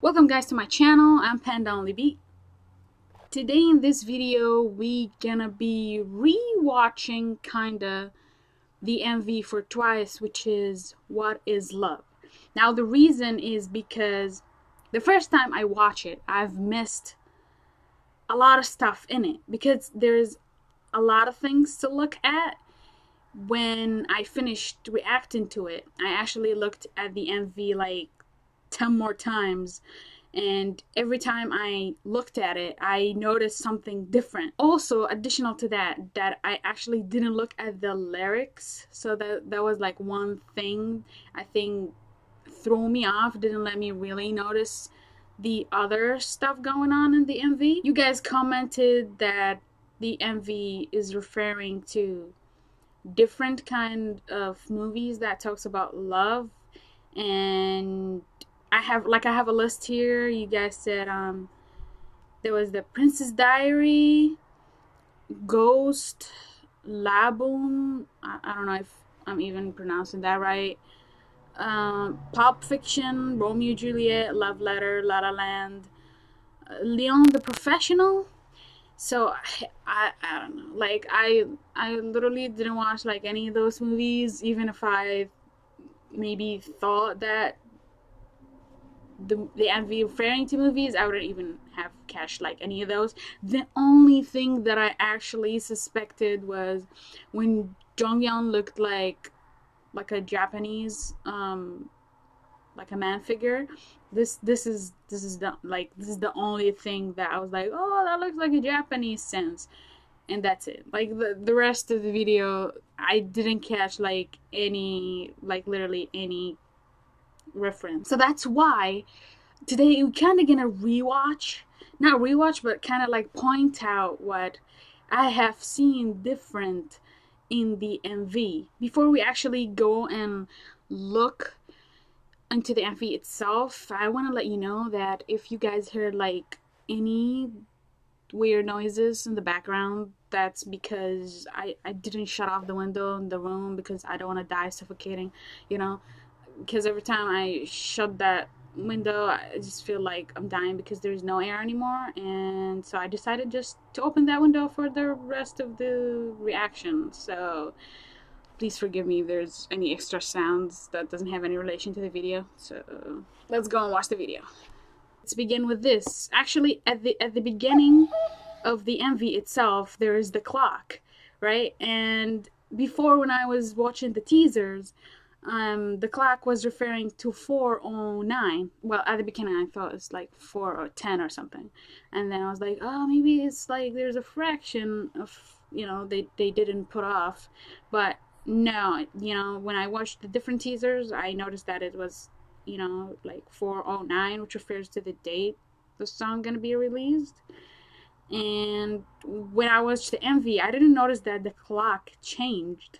Welcome guys to my channel. I'm Panda Only Beat. Today in this video we gonna be re-watching kinda the MV for Twice, which is What Is Love. Now the reason is because the first time I watch it, I've missed a lot of stuff in it because there's a lot of things to look at. When I finished reacting to it, I actually looked at the MV like 10 more times, and every time I looked at it I noticed something different. Also, additional to that I actually didn't look at the lyrics, so that was like one thing I think threw me off, didn't let me really notice the other stuff going on in the MV. You guys commented that the MV is referring to different kind of movies that talks about love, and I have a list here. You guys said there was the Princess Diary, Ghost, Laboon, I don't know if I'm even pronouncing that right, Pulp Fiction, Romeo Juliet, Love Letter, La La Land, Leon the Professional. So I don't know, like I literally didn't watch like any of those movies. Even if I maybe thought that the MV referring to movies, I wouldn't even have catched like any of those. The only thing that I actually suspected was when Jonghyun looked like a Japanese like a man figure. This is the only thing that I was like, oh, that looks like a Japanese sense, and that's it. Like the rest of the video I didn't catch like any, like literally any reference. So that's why today we kind of gonna not rewatch, but kind of like point out what I have seen different in the MV before we actually go and look into the MV itself. I want to let you know that if you guys heard like any weird noises in the background, that's because I didn't shut off the window in the room because I don't want to die suffocating, you know, because every time I shut that window I just feel like I'm dying because there's no air anymore. And so I decided just to open that window for the rest of the reaction. So please forgive me if there's any extra sounds that doesn't have any relation to the video. So let's go and watch the video. Let's begin with this. Actually, at the beginning of the MV itself, there is the clock, right? And before, when I was watching the teasers, the clock was referring to 4:09. Well, at the beginning I thought it's like 4:10 or something, and then I was like, oh, maybe it's like there's a fraction of, you know, they didn't put off. But no, you know, when I watched the different teasers I noticed that it was, you know, like 4:09, which refers to the date the song gonna be released. And when I watched the MV I didn't notice that the clock changed,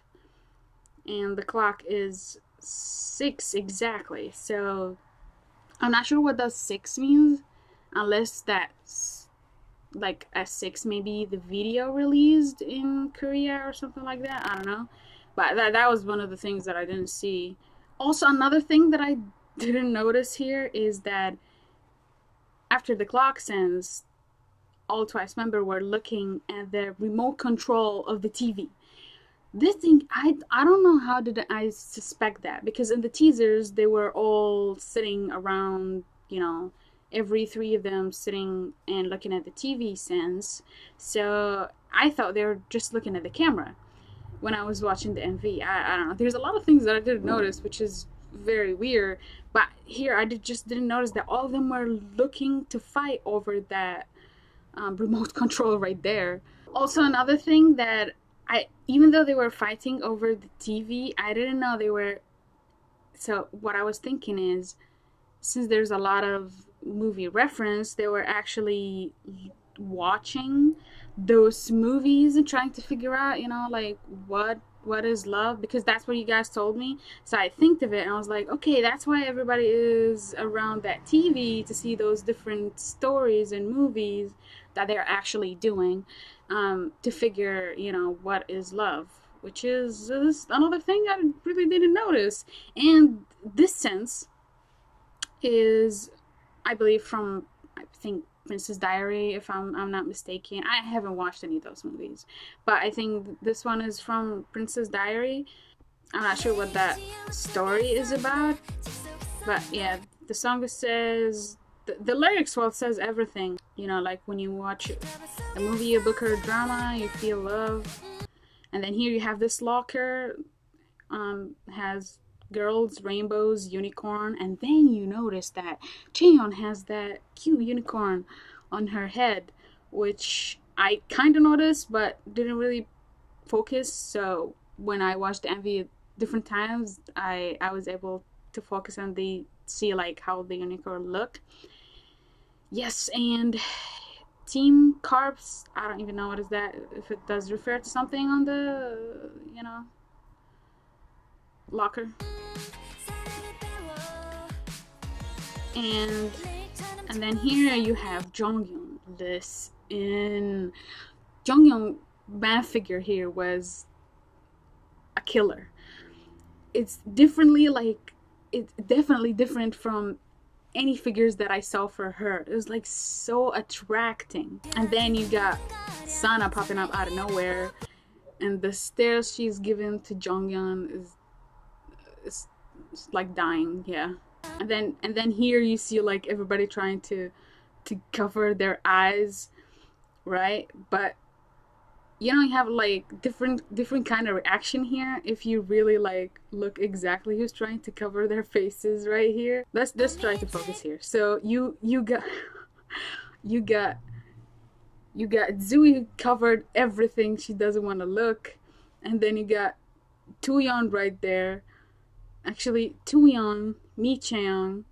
and the clock is 6 exactly. So I'm not sure what that 6 means, unless that's like a 6 maybe the video released in Korea or something like that. I don't know, but that was one of the things that I didn't see. Also, another thing that I didn't notice here is that after the clock sends, all Twice members were looking at the remote control of the TV. This thing, I don't know how did I suspect that, because in the teasers they were all sitting around, you know, every 3 of them sitting and looking at the TV sense. So I thought they were just looking at the camera when I was watching the MV. I don't know, there's a lot of things that I didn't notice, which is very weird, but here I just didn't notice that all of them were looking to fight over that remote control right there. Also, another thing that even though they were fighting over the TV, I didn't know they were. So what I was thinking is, since there's a lot of movie reference, they were actually watching those movies and trying to figure out, you know, like what is love, because that's what you guys told me. So I think of it and I was like, okay, that's why everybody is around that TV, to see those different stories and movies that they're actually doing, to figure, you know, what is love, which is another thing I really didn't notice. And this sense is I believe from, I think, Princess Diary, if I'm not mistaken. I haven't watched any of those movies, but I think this one is from Princess Diary. I'm not sure what that story is about, but yeah, the song says, the lyrics, well, it says everything. You know, like when you watch a movie, a book, or a drama, you feel love. And then here you have this locker, has girls, rainbows, unicorn, and then you notice that Chaeyeon has that cute unicorn on her head, which I kind of noticed but didn't really focus. So when I watched the MV different times, I was able to focus on see like how the unicorn look. Yes, and Team Carps, I don't even know what is that, if it does refer to something on the, you know, locker. And then here you have Jonghyun. Jonghyun band figure here was a killer. It's definitely different from any figures that I saw for her. It was like so attracting. And then you got Sana popping up out of nowhere, and the stares she's given to Jonghyun is like dying, yeah. And then here you see like everybody trying to cover their eyes, right? But you know, you have like different kind of reaction here if you really like look exactly who's trying to cover their faces right here. Let's just try to focus here. So you got you got Zoey who covered everything she doesn't want to look, and then you got Taeyeon right there. Actually, Taeyeon, Chaeyeon,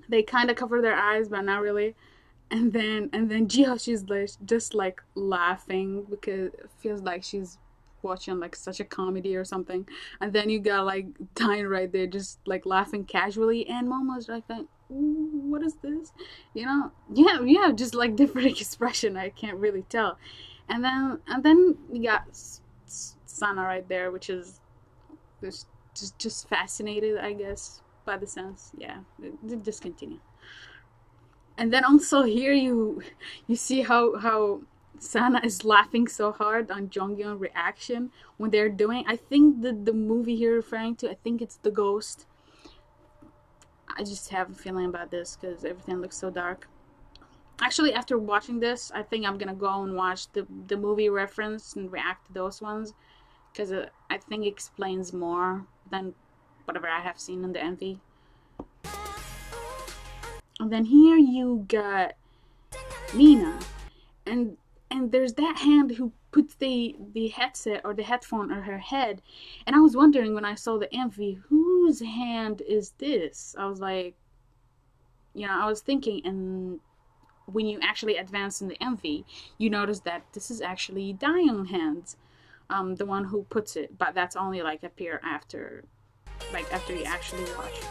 they kind of cover their eyes, but not really. And then Jiho, she's like just like laughing because it feels like she's watching like such a comedy or something. And then you got like Dine right there, just like laughing casually, and Momo's like, ooh, what is this? You know, yeah, just like different expression. I can't really tell. And then you got Sana right there, which is just fascinated, I guess, by the sense. Yeah, just continue. And then also here you see how Sana is laughing so hard on Jonghyun reaction when they're doing, I think the movie here referring to, I think it's The Ghost. I just have a feeling about this because everything looks so dark. Actually, after watching this, I think I'm gonna go and watch the movie reference and react to those ones, because I think it explains more than whatever I have seen in the MV. And then here you got Nina, and there's that hand who puts the headset or the headphone on her head, and I was wondering when I saw the MV, whose hand is this? I was like, you know, I was thinking, and when you actually advance in the MV, you notice that this is actually Daeyeon's hands, the one who puts it, but that's only like appear after you actually watch.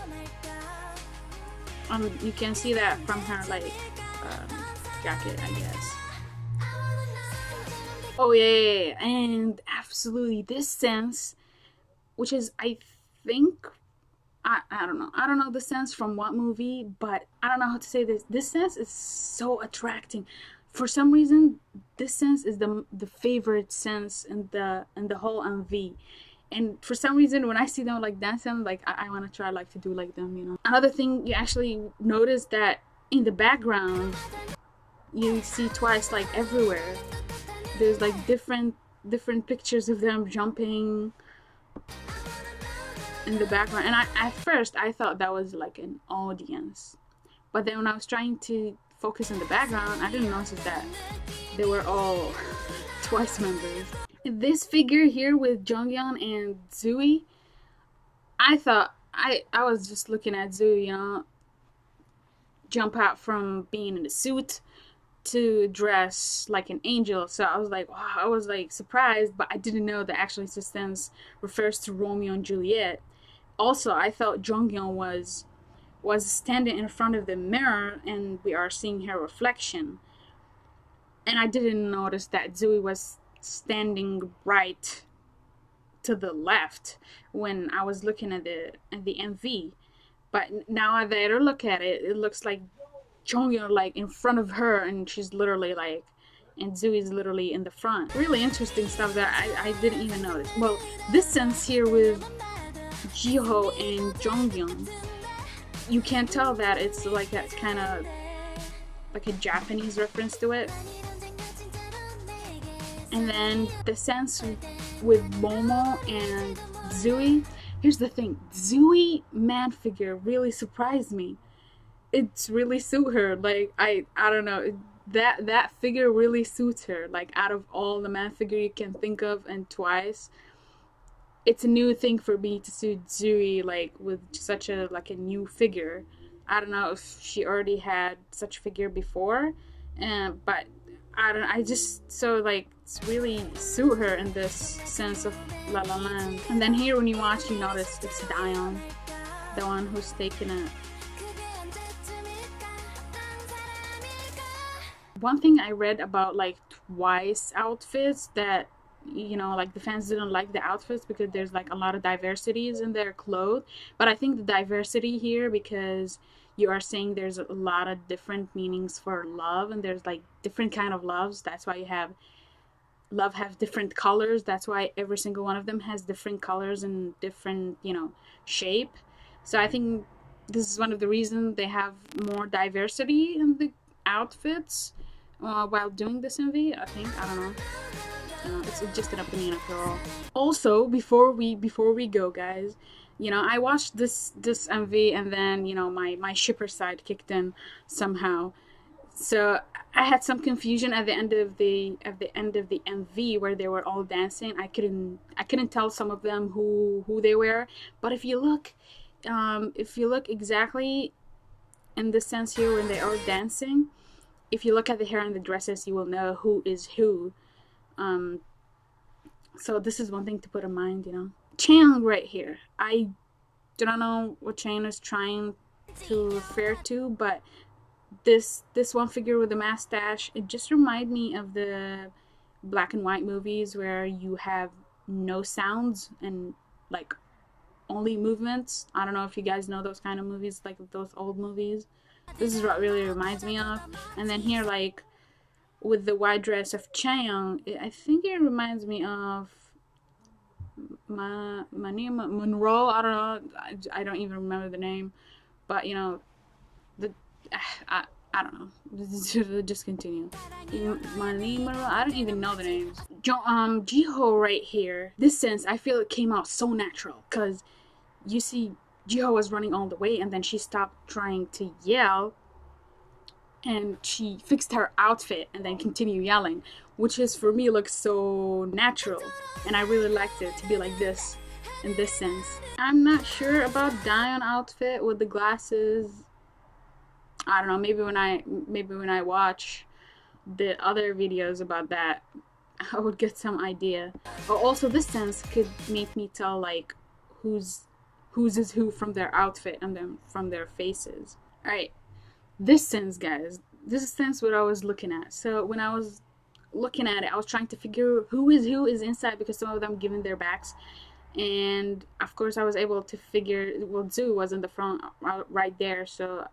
You can see that from her like jacket, I guess. Oh yeah, and absolutely this sense, which is, I think, I don't know the sense from what movie, but I don't know how to say this. This sense is so attracting. For some reason, this sense is the favorite sense in the whole MV. And for some reason, when I see them like dancing, like I want to try like to do like them, you know. Another thing, you actually notice that in the background, you see Twice like everywhere. There's like different pictures of them jumping in the background. And at first I thought that was like an audience, but then when I was trying to focus on the background, I didn't notice that they were all Twice members. This figure here with Jonghyun and Zoey, I thought I was just looking at Zoey, you know, jump out from being in a suit to dress like an angel. So I was like, wow, I was like surprised, but I didn't know that actually Existence refers to Romeo and Juliet. Also, I thought Jonghyun was standing in front of the mirror and we are seeing her reflection. And I didn't notice that Zoey was standing right to the left when I was looking at the MV. But now that I look at it, it looks like Jonghyun like in front of her, and she's literally like, and Zoey's literally in the front. Really interesting stuff that I didn't even notice. Well, this sense here with Jiho and Jonghyun, you can't tell that it's like a kind of like a Japanese reference to it. And then the sense with Momo and Zoey. Here's the thing, Zoey man figure really surprised me. It's really suit her. Like I don't know, that figure really suits her. Like out of all the man figure you can think of and Twice, it's a new thing for me to suit Zoey like with such a like a new figure. I don't know if she already had such figure before, but I just so like it's really suit her in this sense of La La Land. And then here when you watch, you notice it's Daeon, the one who's taking it. One thing I read about like Twice outfits, that you know, like the fans didn't like the outfits because there's like a lot of diversities in their clothes. But I think the diversity here, because you are saying there's a lot of different meanings for love, and there's like different kind of loves. That's why you have love have different colors. That's why every single one of them has different colors and different, you know, shape. So I think this is one of the reasons they have more diversity in the outfits while doing this MV. I think, I don't know. It's just an opinion after all. Also, before we go, guys, you know, I watched this MV, and then, you know, my shipper side kicked in somehow. So I had some confusion at the end of the MV where they were all dancing. I couldn't tell some of them who they were. But if you look exactly in the sense here when they are dancing, if you look at the hair and the dresses, you will know who is who. So this is one thing to put in mind, you know. Chang right here. I don't know what Chang is trying to refer to, but this one figure with the mustache, it just reminds me of the black and white movies where you have no sounds and like only movements. I don't know if you guys know those kind of movies, like those old movies. This is what really reminds me of. And then here, like with the white dress of Chang, I think it reminds me of Monroe. I don't know. I don't even remember the name, but you know, I don't know. Just continue. I don't even know the names. Jiho right here. This sense, I feel it came out so natural, because you see Jiho was running all the way, and then she stopped trying to yell, and she fixed her outfit and then continued yelling, which is for me looks so natural, and I really liked it to be like this in this sense. I'm not sure about Daeon outfit with the glasses. I don't know, maybe when I watch the other videos about that, I would get some idea. But also this sense could make me tell like who's is who from their outfit and then from their faces. Alright, this sense, guys, this is sense what I was looking at. So when I was looking at it, I was trying to figure who is inside, because some of them given their backs, and of course I was able to figure, well, Zoey was in the front right there, so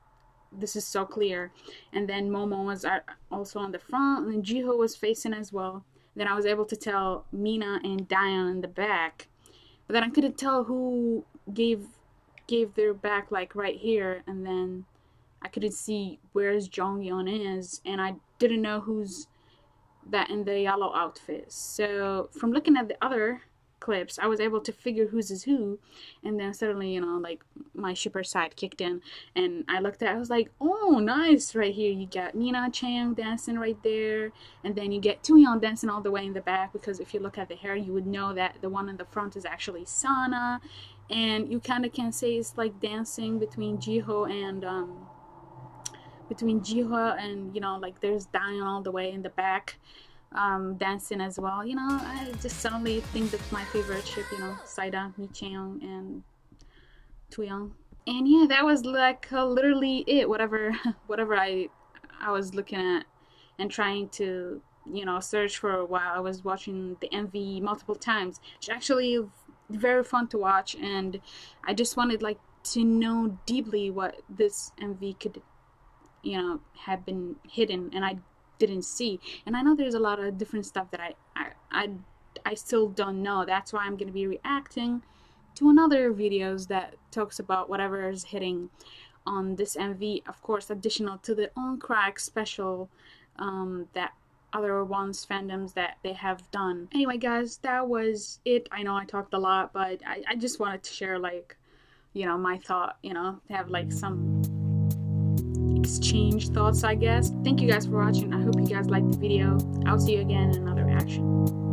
this is so clear. And then Momo was also on the front, and then Jiho was facing as well. Then I was able to tell Mina and Daeon in the back, but then I couldn't tell who gave their back, like right here, and then I couldn't see where's Jonghyun is, and I didn't know who's that in the yellow outfit. So from looking at the other clips, I was able to figure who's is who, and then suddenly, you know, like my shipper side kicked in, and I looked at it, I was like, oh nice, right here you got Mina Chang dancing right there, and then you get Taeyeon dancing all the way in the back, because if you look at the hair you would know that the one in the front is actually Sana, and you kind of can say it's like dancing between Jiho and you know, like there's Daeon all the way in the back dancing as well. You know, I just suddenly think that's my favorite ship, you know, Saida, Mi Chaeyoung, and Taeyeon. And yeah, that was like literally it. Whatever I was looking at and trying to, you know, search for while I was watching the MV multiple times. It's actually very fun to watch, and I just wanted like to know deeply what this MV could, you know, have been hidden and I didn't see. And I know there's a lot of different stuff that I still don't know. That's why I'm gonna be reacting to another videos that talks about whatever is hitting on this MV, of course, additional to the On Crack special that other ones fandoms that they have done. Anyway guys, that was it. I know I talked a lot, but I just wanted to share, like, you know, my thought, you know, to have like some exchange thoughts, I guess. Thank you guys for watching. I hope you guys liked the video. I'll see you again in another reaction.